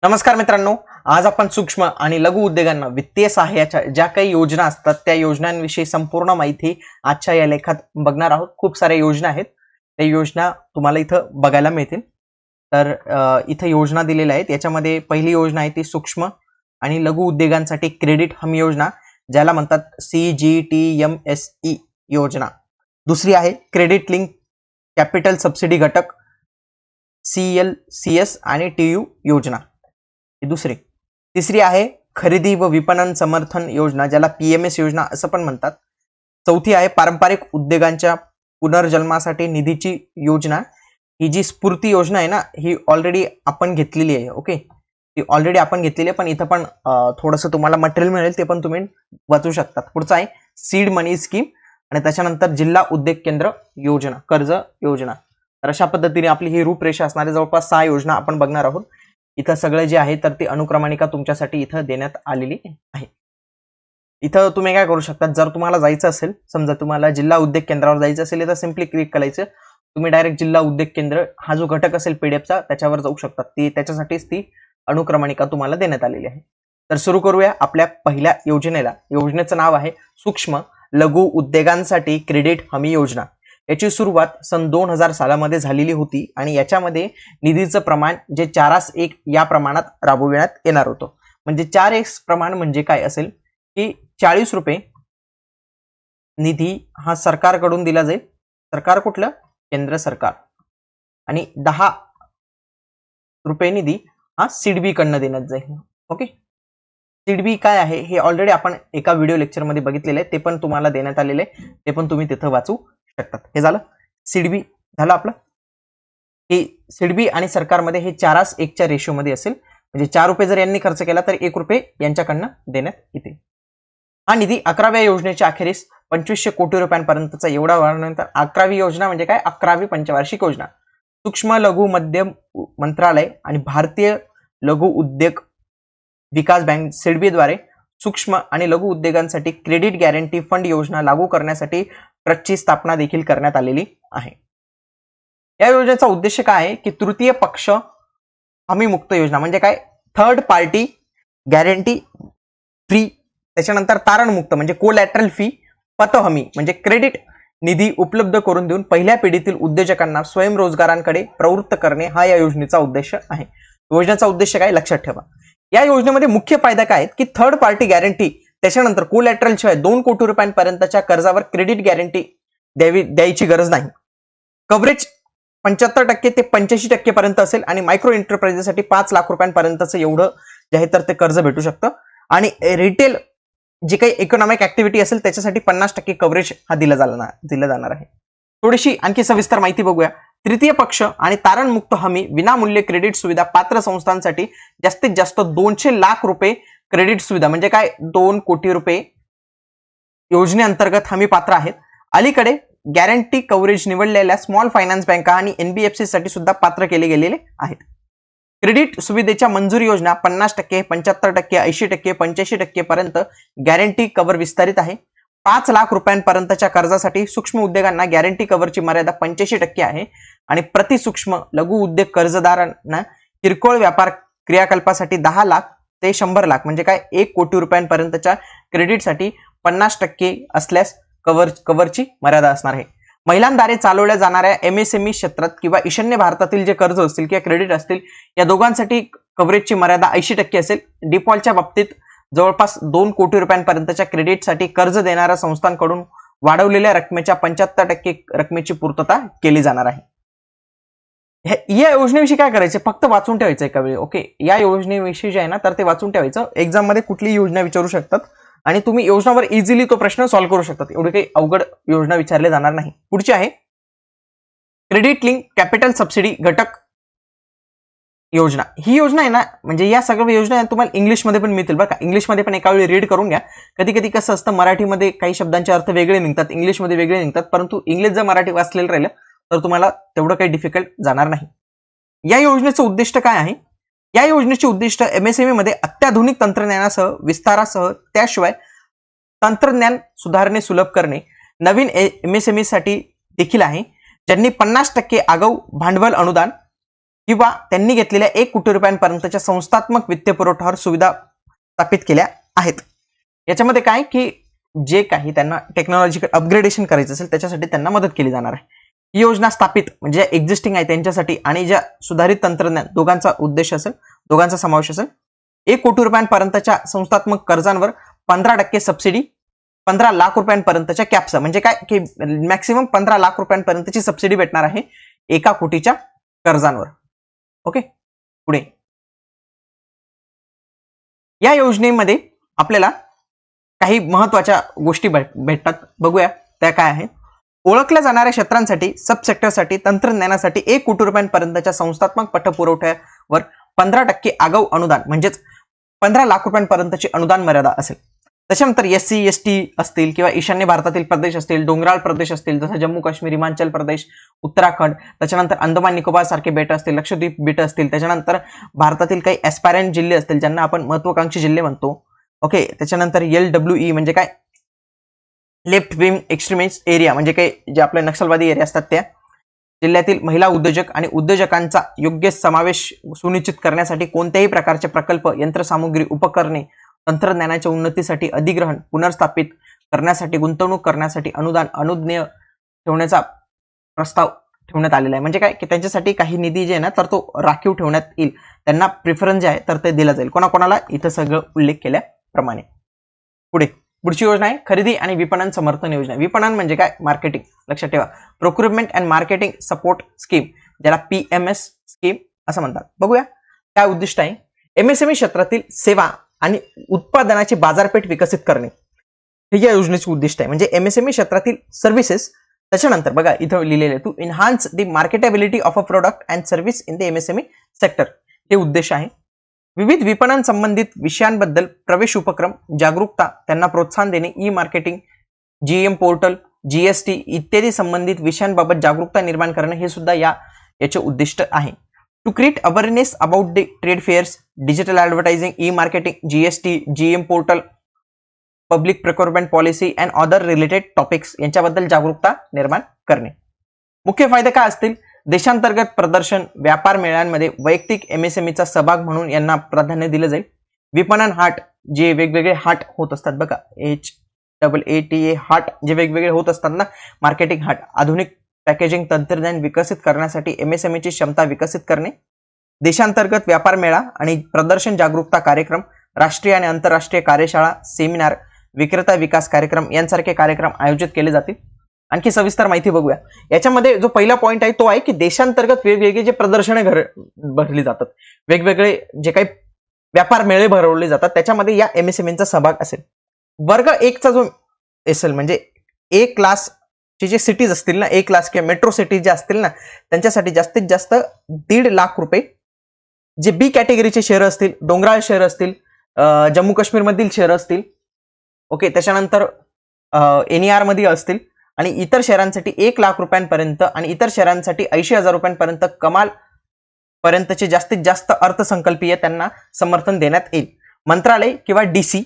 नमस्कार मित्रांनो, आज आपण सूक्ष्म आणि लघु उद्योगांना वित्तीय सहाय्याच्या ज्या काही योजना असतात त्या योजनांविषयी संपूर्ण माहिती आजच्या या लेखात बघणार आहोत। खूप साऱ्या योजना आहेत, त्या योजना तुम्हाला इथं बघायला मिळतील। तर इथं योजना दिलेल्या आहेत। याच्यामध्ये पहिली योजना आहे ती सूक्ष्म आणि लघु उद्योगांसाठी क्रेडिट हमी योजना, ज्याला म्हणतात CGTMSE योजना। दुसरी आहे क्रेडिट लिंक कॅपिटल सबसिडी घटक CLCS आणि TU योजना, ही दुसरी। तिसरी आहे खरेदी व विपणन समर्थन योजना, ज्याला PMS योजना असं पण म्हणतात। चौथी आहे पारंपरिक उद्योगांच्या पुनर्जन्मासाठी निधीची योजना। ही जी स्फूर्ती योजना आहे ना, ही ऑलरेडी आपण घेतलेली आहे। ओके, ती ऑलरेडी आपण घेतलेली आहे, पण इथं पण थोडंसं तुम्हाला मटेरियल मिळेल, ते पण तुम्ही वाचू शकता। पुढचा आहे सीड मनी स्कीम आणि त्याच्यानंतर जिल्हा उद्योग केंद्र योजना, कर्ज योजना। तर अशा पद्धतीने आपली ही रूपरेषा असणार आहे। जवळपास 6 योजना आपण बघणार आहोत। इथं सगळे जे आहे तर ती अनुक्रमणिका तुमच्यासाठी इथं देण्यात आलेली आहे। इथं तुम्ही काय करू शकता, जर तुम्हाला जायचं असेल, समजा तुम्हाला जिल्हा उद्योग केंद्रावर जायचं असेल, तर सिंपली क्लिक करायचं, तुम्ही डायरेक्ट जिल्हा उद्योग केंद्र हा जो घटक असेल पीडीएफचा त्याच्यावर जाऊ शकता। ती त्याच्यासाठीच ती अनुक्रमणिका तुम्हाला देण्यात आलेली आहे। तर सुरू करूया आपल्या पहिल्या योजनेला। योजनेचं नाव आहे सूक्ष्म लघु उद्योगांसाठी क्रेडिट हमी योजना। याची सुरुवात सन 2000 सालामध्ये झालेली होती आणि याच्यामध्ये निधीचं प्रमाण जे 4:1 या प्रमाणात राबविण्यात येणार होतं। म्हणजे 4:1 प्रमाण म्हणजे काय असेल की 40 रुपये निधी हा सरकारकडून दिला जाईल। सरकार कुठलं? केंद्र सरकार। आणि 10 रुपये निधी हा सिडबी कडनं देण्यात जाईल। ओके, सिडबी काय आहे हे ऑलरेडी आपण एका व्हिडिओ लेक्चर मध्ये बघितलेलं आहे, ते पण तुम्हाला देण्यात आलेले आहे, ते पण तुम्ही तिथं वाचू शकतात। हे झालं सिडबी, झालं आपलं। हे सिडबी आणि सरकारमध्ये हे 4:1 च्या रेशो मध्ये असेल, म्हणजे 4 रुपये जर यांनी खर्च केला तर 1 रुपये यांच्याकडनं देण्यात येते। हा निधी 11व्या योजनेच्या अखेरीस 2500 कोटी रुपयांपर्यंतचा एवढा वाढल्यानंतर 11वी योजना म्हणजे काय, 11वी पंचवार्षिक योजना। सूक्ष्म लघु मध्यम मंत्रालय आणि भारतीय लघु उद्योग विकास बँक सिडबी द्वारे सूक्ष्म आणि लघु उद्योगांसाठी क्रेडिट गॅरंटी फंड योजना लागू करण्यासाठी ट्रस्टची स्थापना देखील करण्यात आलेली आहे। या योजनेचा उद्देश काय आहे की तृतीय पक्ष हमी मुक्त योजना, म्हणजे काय, थर्ड पार्टी गॅरंटी फ्री, त्याच्यानंतर तारण मुक्त म्हणजे कोलॅटरल फी, पत हमी म्हणजे क्रेडिट निधी उपलब्ध करून देऊन पहिल्या पिढीतील उद्योजकांना स्वयंरोजगारांकडे प्रवृत्त करणे हा या योजनेचा उद्देश आहे। योजनेचा उद्देश काय लक्षात ठेवा। या योजनेमध्ये मुख्य फायदा काय आहेत की थर्ड पार्टी गॅरंटी, त्याच्यानंतर कोलॅटरल शिवाय 2 कोटी रुपयांपर्यंतच्या कर्जावर क्रेडिट गॅरंटी द्यायची गरज नाही। कव्हरेज 75% ते 85% पर्यंत असेल आणि मायक्रो एंटरप्राइजेससाठी 5 लाख रुपयांपर्यंतचं एवढं जे आहे तर ते कर्ज भेटू शकतं। आणि रिटेल जे काही इकॉनॉमिक ऍक्टिव्हिटी असेल त्याच्यासाठी 50% कव्हरेज हा दिला जाणार आहे। थोडीशी आणखी सविस्तर माहिती बघूया। तृतीय पक्ष आणि तारण मुक्त हमी विनामूल्य क्रेडिट सुविधा पात्र संस्थांसाठी जास्तीत जास्त 200 लाख रुपये क्रेडिट सुविधा, म्हणजे काय 2 कोटी रुपये योजनेअंतर्गत हमी पात्र आहेत। अलीकडे गॅरंटी कव्हरेज निवडलेल्या स्मॉल फायनान्स बँका आणि NBFC साठी सुद्धा पात्र केले गेलेले आहेत। क्रेडिट सुविधेच्या मंजुरी योजना 50%, 75%, 80%, 85% पर्यंत गॅरंटी कव्हर विस्तारित आहे। 5 लाख रुपयांपर्यंतच्या कर्जासाठी सूक्ष्म उद्योगांना गॅरंटी कव्हरची मर्यादा 85% आहे आणि प्रति सूक्ष्म लघु उद्योग कर्जदारांना किरकोळ व्यापार क्रियाकल्पासाठी 10 लाख ते 100 लाख म्हणजे काय 1 कोटी रुपयांपर्यंतच्या क्रेडिटसाठी 50% असल्यास कव्हरची मर्यादा असणार आहे। महिलांद्वारे चालवल्या जाणाऱ्या MSME क्षेत्रात किंवा ईशान्य भारतातील जे कर्ज असतील किंवा क्रेडिट असतील या दोघांसाठी कव्हरेजची मर्यादा 80% असेल। डिफॉल्टच्या बाबतीत जवळपास 2 कोटी रुपयांपर्यंतच्या क्रेडिटसाठी कर्ज देणाऱ्या संस्थांकडून वाढवलेल्या रकमेच्या 75% रकमेची पूर्तता केली जाणार आहे। या योजनेविषयी काय करायचे, फक्त वाचून ठेवायचं एका वेळी। ओके, या योजनेविषयी जे आहे ना तर ते वाचून ठेवायचं। एक्झाम मध्ये कुठली योजना विचारू शकतात आणि तुम्ही योजनावर इझिली तो प्रश्न सॉल्व्ह करू शकतात, एवढी काही अवघड योजना विचारले जाणार नाही। पुढची आहे क्रेडिट लिंक कॅपिटल सबसिडी घटक योजना। ही योजना आहे ना, म्हणजे या सगळ्या योजना तुम्हाला इंग्लिशमध्ये पण मिळतील बरं का। इंग्लिशमध्ये पण एका वेळी रीड करून घ्या। कधी कधी कसं असतं, मराठीमध्ये काही शब्दांचे अर्थ वेगळे निघतात, इंग्लिशमध्ये वेगळे निघतात, परंतु इंग्लिश जर मराठी वाचलेलं राहिलं तर तुम्हाला तेवढं काही डिफिकल्ट जाणार नाही। या योजनेचं उद्दिष्ट काय आहे? या योजनेचे उद्दिष्ट MSME मध्ये अत्याधुनिक तंत्रज्ञानासह विस्तारासह त्याशिवाय तंत्रज्ञान सुधारणे सुलभ करणे, नवीन MSME साठी देखील आहे, ज्यांनी 50% आगाऊ भांडवल अनुदान किंवा त्यांनी घेतलेल्या 1 कोटी रुपयांपर्यंतच्या संस्थात्मक वित्तीय पुरवठ्यावर सुविधा स्थापित केल्या आहेत. याच्यामध्ये काय की जे काही त्यांना टेक्नॉलॉजिकल अपग्रेडेशन करायचं असेल त्याच्यासाठी त्यांना मदत केली जाणार आहे. ही योजना स्थापित म्हणजे एक्झिस्टिंग आहे त्यांच्यासाठी आणि ज्या सुधारित तंत्रज्ञान दोघांचा उद्देश असेल, दोघांचा समावेश असेल. 1 कोटी रुपयांपर्यंतच्या संस्थात्मक कर्जांवर 15% सबसिडी, 15 लाख रुपयांपर्यंतच्या कॅप्स म्हणजे काय की मॅक्सिमम 15 लाख रुपयांपर्यंतची सबसिडी भेटणार आहे 1 कोटीच्या कर्जांवर. ओके, पुढे या योजनेमध्ये आपल्याला काही महत्वाच्या गोष्टी भेटतात, बघूया त्या काय आहेत. ओळखल्या जाणाऱ्या क्षेत्रांसाठी, सब सेक्टरसाठी, तंत्रज्ञानासाठी 1 कोटी रुपयांपर्यंतच्या संस्थात्मक पतपुरवठ्यावर 15% आगाऊ अनुदान म्हणजेच 15 लाख रुपयांपर्यंतची अनुदान मर्यादा असेल. त्याच्यानंतर SC ST असतील किंवा ईशान्य भारतातील प्रदेश असतील, डोंगराळ प्रदेश असतील जसं जम्मू काश्मीर, हिमाचल प्रदेश, उत्तराखंड, त्याच्यानंतर अंदमान निकोबार सारखे बेट असतील, लक्षद्वीप बेट असतील, त्याच्यानंतर भारतातील काही ॲस्पायरंट जिल्हे असतील ज्यांना आपण महत्वाकांक्षी जिल्हे म्हणतो. ओके, त्याच्यानंतर LWE म्हणजे काय लेफ्ट विंग एक्स्ट्रीमिस्ट एरिया म्हणजे काय जे आपले नक्षलवादी एरिया असतात त्या जिल्ह्यातील महिला उद्योजक आणि उद्योजकांचा योग्य समावेश सुनिश्चित करण्यासाठी कोणत्याही प्रकारचे प्रकल्प, यंत्रसामुग्री, उपकरणे, तंत्रज्ञानाच्या उन्नतीसाठी अधिग्रहण पुनर्स्थापित करण्यासाठी गुंतवणूक करण्यासाठी अनुदान अनुज्ञेय ठेवण्याचा प्रस्ताव ठेवण्यात आलेला आहे. म्हणजे काय की त्यांच्यासाठी काही निधी जे आहे ना तर तो राखीव ठेवण्यात येईल, त्यांना प्रिफरन्स जे आहे तर ते दिला जाईल कोणाकोणाला इथं सगळं उल्लेख केल्याप्रमाणे. पुढची योजना आहे खरेदी आणि विपणन समर्थन योजना. विपणन म्हणजे काय मार्केटिंग, लक्षात ठेवा. Procurement and marketing support scheme ज्याला PMS स्कीम असं म्हणतात. बघूया काय उद्दिष्ट आहे. MSME क्षेत्रातील सेवा आणि उत्पादनाची बाजारपेठ विकसित करणे हे या योजनेचे उद्दिष्ट आहे. म्हणजे MSME क्षेत्रातील सर्व्हिसेस, त्याच्यानंतर बघा इथं लिहिलेले to enhance the marketability of a product and service in the MSME sector हे उद्देश आहे. विविध विपणन संबंधित विषयांबद्दल प्रवेश उपक्रम, जागरूकता, त्यांना प्रोत्साहन देणे, E marketing, GM portal, GST इत्यादी संबंधित विषयांबाबत जागरूकता निर्माण करणे हे सुद्धा याचे उद्दिष्ट आहे. To create awareness about the trade fairs, digital advertising, e marketing, GST, GM portal, public procurement policy and other related topics यांच्याबद्दल जागरूकता निर्माण करणे. मुख्य फायदे काय असतील. देशांतर्गत प्रदर्शन, व्यापार मेळ्यांमध्ये वैयक्तिक MSMEचा सहभाग म्हणून यांना प्राधान्य दिलं जाईल. विपणन हाट जे वेगवेगळे हाट होत असतात बघा, HAATA हाट जे वेगवेगळे होत असतात ना, मार्केटिंग हाट, आधुनिक पॅकेजिंग तंत्रज्ञान विकसित करण्यासाठी MSMEची क्षमता विकसित करणे. देशांतर्गत व्यापार मेळा आणि प्रदर्शन जागरूकता कार्यक्रम, राष्ट्रीय आणि आंतरराष्ट्रीय कार्यशाळा, सेमिनार, विक्रेता विकास कार्यक्रम यांसारखे कार्यक्रम आयोजित केले जातील. आणखी सविस्तर माहिती बघूया. याच्यामध्ये जो पहिला पॉइंट आहे तो आहे की देशांतर्गत वेगवेगळे जे प्रदर्शने भरली जातात, वेगवेगळे जे काही व्यापार मेळे भरवले जातात त्याच्यामध्ये या MSMEचा सहभाग असेल. वर्ग 1 चा जो असेल म्हणजे A क्लासचे जे सिटीज असतील ना, A क्लास किंवा मेट्रो सिटी जे असतील ना त्यांच्यासाठी जास्तीत जास्त 1.5 लाख रुपये. जे B कॅटेगरीचे शहर असतील, डोंगराळ शहर असतील, जम्मू काश्मीर मधील शहर असतील, ओके, त्याच्यानंतर NER मध्ये असतील आणि इतर शहरांसाठी 1 लाख रुपयांपर्यंत आणि इतर शहरांसाठी 80,000 रुपयांपर्यंत कमाल पर्यंतचे जास्तीत जास्त अर्थसंकल्पीय त्यांना समर्थन देण्यात येईल. मंत्रालय किंवा DC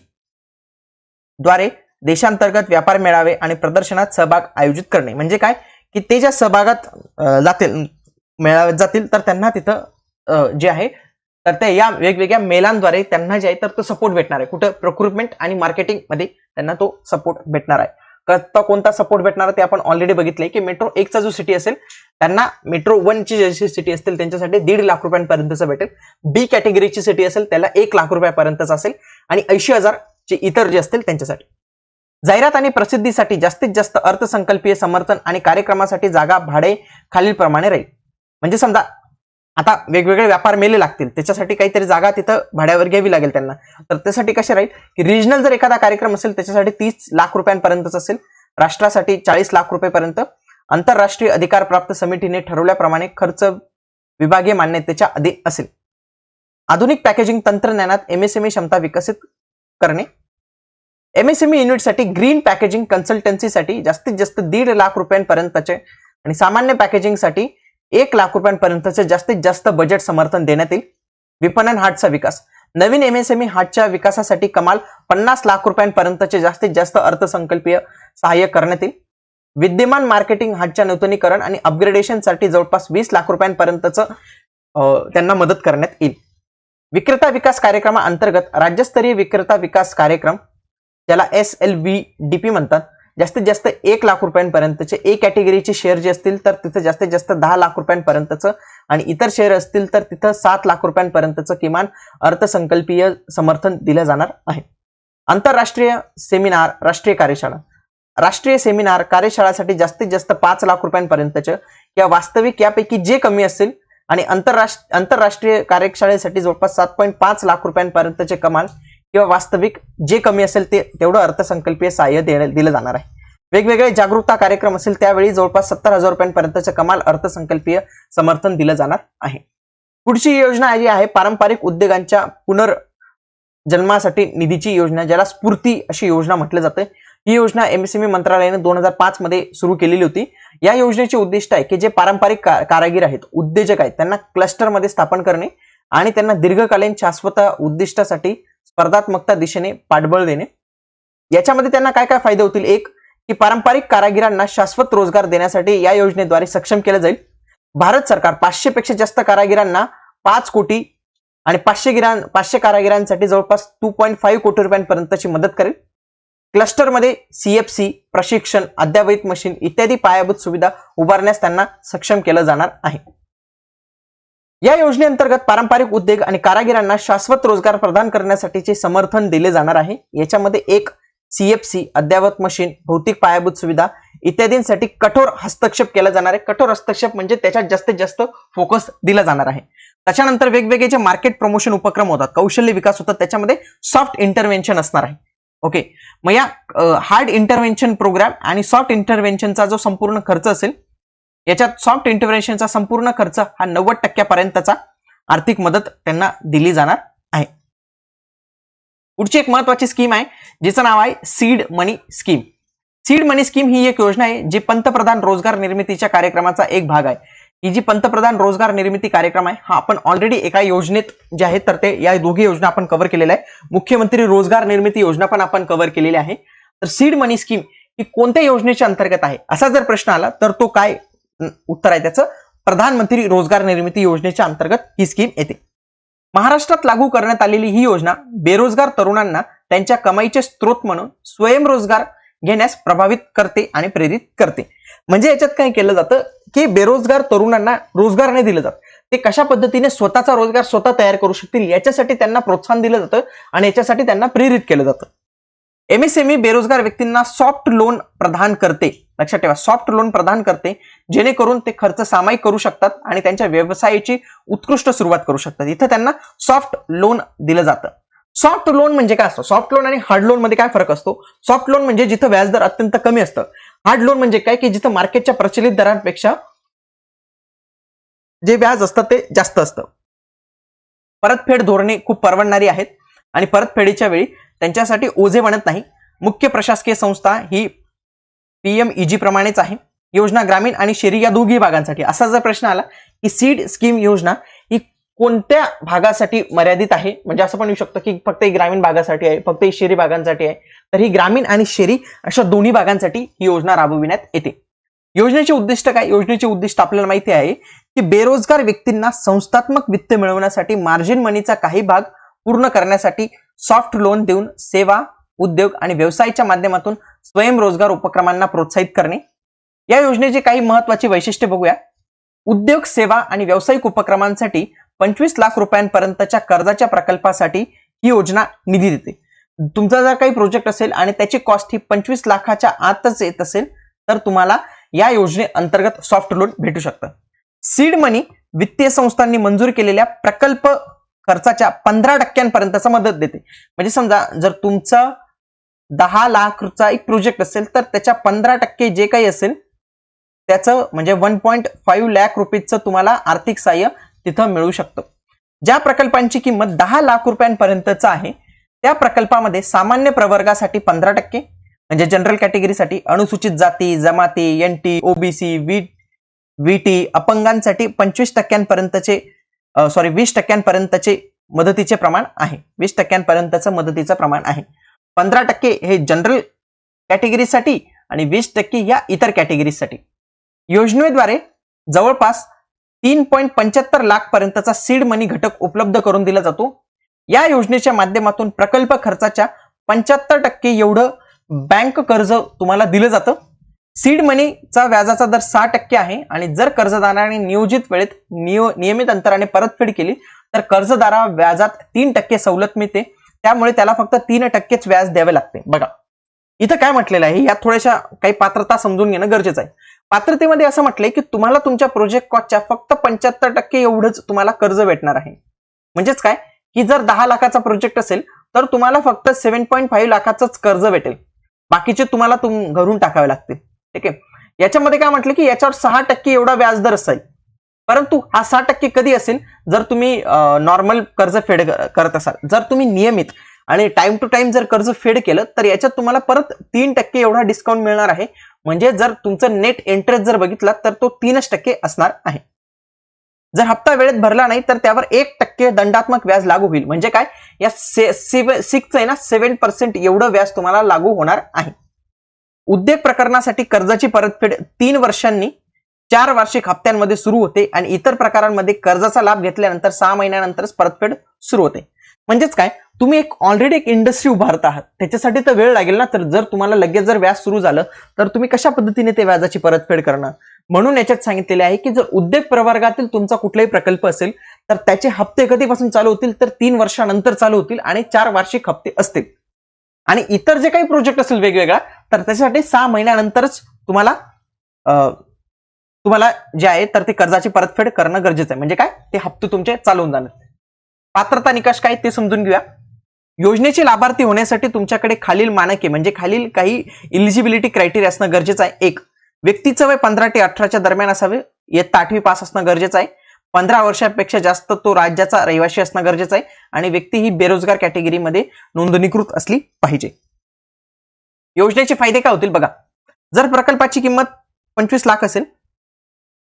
द्वारे देशांतर्गत व्यापार मेळावे आणि प्रदर्शनात सहभाग आयोजित करणे. म्हणजे काय की ते ज्या सहभागात जातील, मेळाव्यात जातील तर त्यांना तिथं जे आहे तर ते या वेगवेगळ्या मेलांद्वारे त्यांना जे आहे तर तो सपोर्ट भेटणार आहे. कुठं प्रोक्युरमेंट आणि मार्केटिंग मध्ये त्यांना तो सपोर्ट भेटणार आहे. कोणता सपोर्ट भेटणार ते आपण ऑलरेडी बघितलंय की मेट्रो 1 चा जो सिटी असेल त्यांना मेट्रो 1 ची जशी सिटी असतील त्यांच्यासाठी 1.5 लाख रुपयांपर्यंतचं भेटेल. B कॅटेगरीची सिटी असेल त्याला 1 लाख रुपयापर्यंतच असेल आणि 80,000 चे इतर जे असतील त्यांच्यासाठी. जाहिरात आणि प्रसिद्धीसाठी जास्तीत जास्त अर्थसंकल्पीय समर्थन आणि कार्यक्रमासाठी जागा भाडे खालील प्रमाणे राहील. म्हणजे समजा आता वेगवेगळे व्यापार मेले लागतील त्याच्यासाठी काहीतरी जागा तिथं भाड्यावर घ्यावी लागेल त्यांना, तर त्यासाठी कसे राहील की रिजनल जर एखादा कार्यक्रम असेल त्याच्यासाठी 30 लाख रुपयांपर्यंतच असेल, राष्ट्रासाठी 40 लाख रुपयेपर्यंत, आंतरराष्ट्रीय अधिकार प्राप्त समितीने ठरवल्याप्रमाणे खर्च विभागीय मान्यतेच्या अधीन असेल. आधुनिक पॅकेजिंग तंत्रज्ञानात MSME क्षमता विकसित करणे. MSME युनिटसाठी ग्रीन पॅकेजिंग कन्सल्टन्सीसाठी जास्तीत जास्त 1.5 लाख रुपयांपर्यंतचे आणि सामान्य पॅकेजिंगसाठी 1 लाख रुपयांपर्यंतचे जास्तीत जास्त बजेट समर्थन देण्यात येईल. विपणन हाटचा विकास. नवीन MSME हाटच्या विकासासाठी कमाल 50 लाख रुपयांपर्यंतचे जास्तीत जास्त अर्थसंकल्पीय सहाय्य करण्यात येईल. विद्यमान मार्केटिंग हाटच्या नूतनीकरण आणि अपग्रेडेशनसाठी जवळपास 20 लाख रुपयांपर्यंतचं त्यांना मदत करण्यात येईल. विक्रेता विकास कार्यक्रमाअंतर्गत राज्यस्तरीय विक्रेता विकास कार्यक्रम ज्याला SLVDP म्हणतात, जास्तीत जास्त 1 लाख रुपयांपर्यंतचे ए कॅटेगरीचे शेअर जे असतील तर तिथे जास्तीत जास्त 10 लाख रुपयांपर्यंतचं आणि इतर शेअर असतील तर तिथं 7 लाख रुपयांपर्यंतचं किमान अर्थसंकल्पीय समर्थन दिलं जाणार आहे. आंतरराष्ट्रीय सेमिनार राष्ट्रीय कार्यशाळा, राष्ट्रीय सेमिनार कार्यशाळासाठी जास्तीत जास्त 5 लाख रुपयांपर्यंतचं या वास्तविक यापैकी जे कमी असेल आणि आंतरराष्ट्रीय कार्यशाळेसाठी जवळपास 7.5 लाख रुपयांपर्यंतचे कमाल किंवा वास्तविक जे कमी असेल ते तेवढं अर्थसंकल्पीय सहाय्य दिलं जाणार आहे. वेगवेगळे जागरूकता कार्यक्रम असेल त्यावेळी जवळपास 70,000 रुपयांपर्यंतचे कमाल अर्थसंकल्पीय समर्थन दिलं जाणार आहे. पुढची योजना जी आहे पारंपरिक उद्योगांच्या पुनर्जन्मासाठी निधीची योजना, ज्याला स्फूर्ती अशी योजना म्हटलं जातं. ही योजना MSME मंत्रालयाने 2005 मध्ये सुरू केलेली होती. या योजनेचे उद्दिष्ट आहे की जे पारंपरिक कारागीर आहेत, उद्योजक आहेत, त्यांना क्लस्टरमध्ये स्थापन करणे आणि त्यांना दीर्घकालीन शाश्वत उद्दिष्टासाठी स्पर्धात्मकता दिशेने पाठबळ देणे. याच्यामध्ये त्यांना काय काय फायदे होतील? एक, की पारंपरिक कारागिरांना शाश्वत रोजगार देण्यासाठी या योजनेद्वारे सक्षम केलं जाईल. भारत सरकार 500 पेक्षा जास्त कारागिरांना 5 कोटी आणि 500 कारागिरांसाठी जवळपास 2.5 कोटी रुपयांपर्यंतची मदत करेल. क्लस्टरमध्ये CFC प्रशिक्षण, अद्ययावत मशीन इत्यादी पायाभूत सुविधा उभारण्यास त्यांना सक्षम केलं जाणार आहे. या योजनेअंतर्गत पारंपरिक उद्योग आणि कारागिरांना शाश्वत रोजगार प्रदान करण्यासाठीचे समर्थन दिले जाणार आहे. याच्यामध्ये एक, CFC अद्ययावत मशीन, भौतिक पायाभूत सुविधा इत्यादींसाठी कठोर हस्तक्षेप केला जाणार आहे. कठोर हस्तक्षेप म्हणजे त्याच्यात जास्तीत जास्त फोकस दिला जाणार आहे. त्याच्यानंतर वेगवेगळे जे मार्केट प्रमोशन उपक्रम होतात, कौशल्य विकास होतात, त्याच्यामध्ये सॉफ्ट इंटरव्हेन्शन असणार आहे. ओके, मग या हार्ड इंटरव्हेन्शन प्रोग्राम आणि सॉफ्ट इंटरव्हेन्शनचा जो संपूर्ण खर्च असेल, याच्यात सॉफ्ट इंटरव्हेन्शनचा संपूर्ण खर्च हा 90% आर्थिक मदत त्यांना दिली जाणार आहे. पुढची एक महत्वाची स्कीम आहे जिचं नाव आहे सीड मनी स्कीम. सीड मनी स्कीम ही एक योजना आहे जी पंतप्रधान रोजगार निर्मितीच्या कार्यक्रमाचा एक भाग आहे. ही जी पंतप्रधान रोजगार निर्मिती कार्यक्रम आहे हा आपण ऑलरेडी एका योजनेत जे आहे तर ते या दोघी योजना आपण कव्हर केलेल्या आहे. मुख्यमंत्री रोजगार निर्मिती योजना पण आपण कव्हर केलेली आहे. तर सीड मनी स्कीम ही कोणत्या योजनेच्या अंतर्गत आहे असा जर प्रश्न आला तर तो काय उत्तर आहे त्याचं? प्रधानमंत्री रोजगार निर्मिती योजनेच्या अंतर्गत ही स्कीम येते. महाराष्ट्रात लागू करण्यात आलेली ही योजना बेरोजगार तरुणांना त्यांच्या कमाईचे स्रोत म्हणून स्वयंरोजगार घेण्यास प्रभावित करते आणि प्रेरित करते. म्हणजे याच्यात काय केलं जातं की बेरोजगार तरुणांना रोजगार नाही दिला जात, ते कशा पद्धतीने स्वतःचा रोजगार स्वतः तयार करू शकतील याच्यासाठी त्यांना प्रोत्साहन दिलं जातं आणि याच्यासाठी त्यांना प्रेरित केलं जातं. MSME बेरोजगार व्यक्तींना सॉफ्ट लोन प्रदान करते. लक्षात ठेवा, सॉफ्ट लोन प्रदान करते जेणेकरून ते खर्च सामायिक करू शकतात आणि त्यांच्या व्यवसायाची उत्कृष्ट सुरुवात करू शकतात. इथं त्यांना सॉफ्ट लोन दिलं जातं. सॉफ्ट लोन म्हणजे काय असतं? सॉफ्ट लोन आणि हार्ड लोन मध्ये काय फरक असतो? सॉफ्ट लोन म्हणजे जिथं व्याजदर अत्यंत कमी असतं. हार्ड लोन म्हणजे काय की जिथं मार्केटच्या प्रचलित दरांपेक्षा जे व्याज असतं ते जास्त असतं. परतफेड धोरणे खूप परवडणारी आहेत आणि परतफेडीच्या वेळी त्यांच्यासाठी ओझे बनत नाही. मुख्य प्रशासकीय संस्था ही PMEG प्रमाणेच आहे. योजना ग्रामीण आणि शहरी या दोघी भागांसाठी. असा जर प्रश्न आला की सीड स्कीम योजना ही कोणत्या भागासाठी मर्यादित आहे, म्हणजे असं पण येऊ शकतं की फक्त ही ग्रामीण भागासाठी आहे, फक्त ही शहरी भागांसाठी आहे, तर ही ग्रामीण आणि शहरी अशा दोन्ही भागांसाठी ही योजना राबविण्यात येते. योजनेचे उद्दिष्ट काय? योजनेचे उद्दिष्ट आपल्याला माहिती आहे की बेरोजगार व्यक्तींना संस्थात्मक वित्त मिळवण्यासाठी मार्जिन मनीचा काही भाग पूर्ण करण्यासाठी सॉफ्ट लोन देऊन सेवा, उद्योग आणि व्यवसायाच्या माध्यमातून स्वयंरोजगार उपक्रमांना प्रोत्साहित करणे. या योजनेचे काही महत्त्वाची वैशिष्ट्ये बघूया. उद्योग, सेवा आणि व्यावसायिक उपक्रमांसाठी 25 लाख रुपयांपर्यंतच्या कर्जाच्या प्रकल्पासाठी ही योजना निधी देते. तुमचा जर काही प्रोजेक्ट असेल आणि त्याची कॉस्ट ही 25 लाखाच्या आतच येत असेल तर तुम्हाला या योजनेअंतर्गत सॉफ्ट लोन भेटू शकतं. सीड मनी वित्तीय संस्थांनी मंजूर केलेल्या प्रकल्प खर्चाच्या 15% मदत देते. म्हणजे समजा जर तुमचा 10 लाखचा एक प्रोजेक्ट असेल तर त्याच्या 15% जे काही असेल त्याचं म्हणजे 1.5 लाख रुपयेचं तुम्हाला आर्थिक सहाय्य तिथं मिळू शकतं. ज्या प्रकल्पांची किंमत 10 लाख रुपयांपर्यंतचा आहे त्या प्रकल्पामध्ये सामान्य प्रवर्गासाठी 15%, म्हणजे जनरल कॅटेगरीसाठी, अनुसूचित जाती जमाती, NT, OBC, VT, अपंगांसाठी 25% 20% मदतीचे प्रमाण आहे. 20% मदतीचं प्रमाण आहे. 15% हे जनरल कॅटेगरीसाठी आणि 20% या इतर कॅटेगरीसाठी. योजनेद्वारे जवळपास 3.75 लाख पर्यंतचा सीड मनी घटक उपलब्ध करून दिला जातो. या योजनेच्या माध्यमातून प्रकल्प खर्चाच्या 75% एवढं बँक कर्ज तुम्हाला दिलं जातं. सीड मनीचा व्याजाचा दर 6% आहे आणि जर कर्जदाराने नियोजित वेळेत नियमित अंतराने परतफेड केली तर कर्जदारा व्याजात 3% सवलत मिळते. त्यामुळे त्याला फक्त 3%च व्याज द्यावे लागते. बघा इथं काय म्हटलेलं आहे, यात थोड्याशा काही पात्रता समजून घेणं गरजेचं आहे. पात्रतेमध्ये असं म्हटलंय की तुम्हाला तुमच्या प्रोजेक्ट कॉस्टच्या फक्त 75% एवढंच तुम्हाला कर्ज भेटणार आहे. म्हणजेच काय की जर 10 लाखाचा प्रोजेक्ट असेल तर तुम्हाला फक्त 7.5 लाखाचंच कर्ज भेटेल, बाकीचे तुम्हाला घरून टाकावे लागतील. ठीक आहे. याच्यामध्ये काय म्हटलं की याच्यावर 6% एवढा व्याजदर असेल, परंतु हा 6% कधी असेल जर तुम्ही नॉर्मल कर्ज फेड करत असाल. जर तुम्ही नियमित आणि टाइम टू टाइम जर कर्ज फेड केलं तर याच्यात तुम्हाला परत 3% एवढा डिस्काउंट मिळणार आहे. म्हणजे जर तुमचं नेट इंटरेस्ट जर बघितला तर तो 3% असणार आहे. जर हप्ता वेळेत भरला नाही तर त्यावर 1% दंडात्मक व्याज लागू होईल. म्हणजे काय या 6 आहे ना 7% एवढं व्याज तुम्हाला लागू होणार आहे. उद्योग प्रकरणासाठी कर्जाची परतफेड 3 वर्षांनी 4 वार्षिक हप्त्यांमध्ये सुरू होते आणि इतर प्रकारांमध्ये कर्जाचा लाभ घेतल्यानंतर 6 महिन्यानंतरच परतफेड सुरू होते. म्हणजेच काय तुम्ही ऑलरेडी एक इंडस्ट्री उभारत आहात, त्याच्यासाठी तर वेळ लागेल ना. तर जर तुम्हाला लगेच जर व्याज सुरू झालं तर तुम्ही कशा पद्धतीने ते व्याजाची परतफेड करणार. म्हणून याच्यात सांगितलेले आहे की जर उद्योग प्रवर्गातील तुमचा कुठलाही प्रकल्प असेल तर त्याचे हप्ते कधीपासून चालू होतील तर 3 वर्षानंतर चालू होतील आणि 4 वार्षिक हप्ते असतील. आणि इतर जे काही प्रोजेक्ट असेल वेगवेगळा तर त्याच्यासाठी 6 महिन्यानंतरच तुम्हाला जे आहे तर ते कर्जाची परतफेड करणं गरजेचं आहे. म्हणजे काय ते हप्ते तुमचे चालू होऊन जाणार. पात्रता निकष काय ते समजून घेऊया. योजनेचे लाभार्थी होण्यासाठी तुमच्याकडे खालील मानके म्हणजे खालील काही इलिजिबिलिटी क्रायटेरिया असणं गरजेचं आहे. 1. व्यक्तीचं वय 15 ते 18च्या दरम्यान असावे. इयत्ता 8वी पास असणं गरजेचं आहे. 15 वर्षापेक्षा जास्त तो राज्याचा रहिवासी असणं गरजेचं आहे आणि व्यक्ती ही बेरोजगार कॅटेगरीमध्ये नोंदणीकृत असली पाहिजे. योजनेचे फायदे काय होतील बघा. जर प्रकल्पाची किंमत 25 लाख असेल,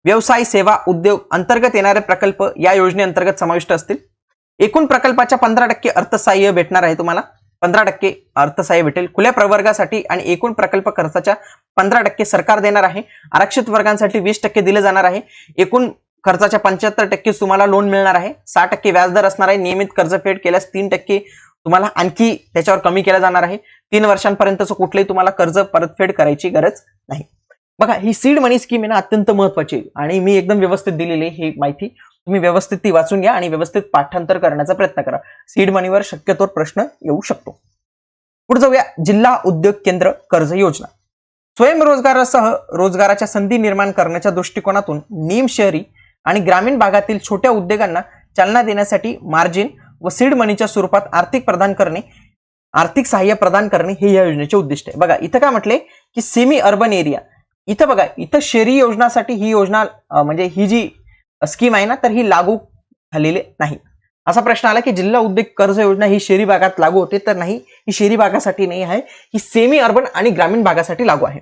व्यवसाय सेवा उद्योग अंतर्गत येणारे प्रकल्प या योजनेअंतर्गत समाविष्ट असतील. एकूण प्रकल्पाच्या 15% अर्थसहाय्य भेटणार आहे. तुम्हाला 15% अर्थसहाय्य भेटेल. खुल्या प्रवर्गासाठी आणि एकूण प्रकल्प खर्चाच्या 15% सरकार देणार आहे. आरक्षित वर्गांसाठी 20% दिले जाणार आहे. एकूण खर्चाच्या 75% तुम्हाला लोन मिळणार आहे. 6% व्याजदर असणार आहे. नियमित कर्जफेड केल्यास 3% तुम्हाला आणखी त्याच्यावर कमी केला जाणार आहे. 3 वर्षांपर्यंतचं कुठलंही तुम्हाला कर्ज परतफेड करायची गरज नाही. बघा ही सीड मनी स्कीम आहे ना अत्यंत महत्वाची आणि मी एकदम व्यवस्थित दिलेली ही माहिती. तुम्ही व्यवस्थित ती वाचून घ्या आणि व्यवस्थित पाठांतर करण्याचा प्रयत्न करा. सीड मनीवर शक्यतोवर प्रश्न येऊ शकतो. पुढे जाऊया. जिल्हा उद्योग केंद्र कर्ज योजना. स्वयंरोजगारासह रोजगाराच्या संधी निर्माण करण्याच्या दृष्टिकोनातून निम शहरी आणि ग्रामीण भागातील छोट्या उद्योगांना चालना देण्यासाठी मार्जिन व सीड मनीच्या स्वरूपात आर्थिक सहाय्य प्रदान करणे हे या योजनेचे उद्दिष्ट आहे. बघा इथं काय म्हटले की सेमी अर्बन एरिया. इथं बघा इथं शहरी योजनासाठी ही योजना म्हणजे ही जी स्कीम आहे ना तर ही लागू झालेली नाही. असा प्रश्न आला की जिल्हा उद्योग कर्ज योजना ही शहरी भागात लागू होते तर नाही, ही शहरी भागासाठी नाही आहे, ही सेमी अर्बन आणि ग्रामीण भागासाठी लागू आहे.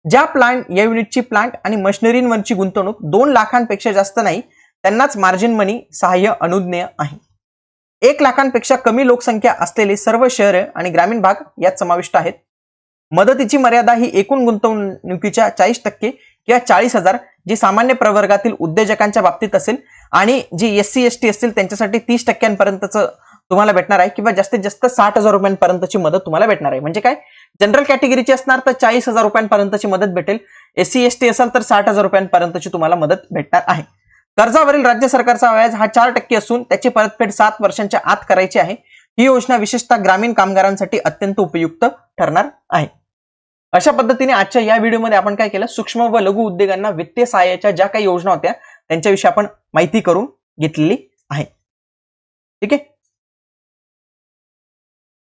ज्या या युनिटची प्लांट आणि मशिनरींवरची गुंतवणूक 2 लाखांपेक्षा जास्त नाही त्यांनाच मार्जिन मनी सहाय्य अनुज्ञेय आहे. 1 लाखांपेक्षा कमी लोकसंख्या असलेले सर्व शहरे आणि ग्रामीण भाग यात समाविष्ट आहेत. मदतीची मर्यादा ही एकूण गुंतवणुकीच्या 40% किंवा 40,000 जी सामान्य प्रवर्गातील उद्योजकांच्या बाबतीत असेल आणि जी SC ST असतील त्यांच्यासाठी 30% तुम्हाला भेटणार आहे किंवा जास्तीत जास्त 60,000 रुपयांपर्यंतची मदत तुम्हाला भेटणार आहे. म्हणजे काय जनरल कॅटेगरीची असणार तर 40,000 रुपयांपर्यंतची मदत भेटेल. SC ST असेल तर 60,000 रुपयांपर्यंतची तुम्हाला मदत भेटणार आहे. कर्जावरील राज्य सरकारचा व्याज हा 4% असून त्याची परतफेड 7 वर्षांच्या आत करायची आहे. ही योजना विशेषतः ग्रामीण कामगारांसाठी अत्यंत उपयुक्त ठरणार आहे. अशा पद्धतीने आजच्या या व्हिडिओमध्ये आपण काय केलं, सूक्ष्म व लघु उद्योगांना वित्तीय सहाय्याच्या ज्या काही योजना होत्या त्यांच्याविषयी आपण माहिती करून घेतलेली आहे. ठीक आहे.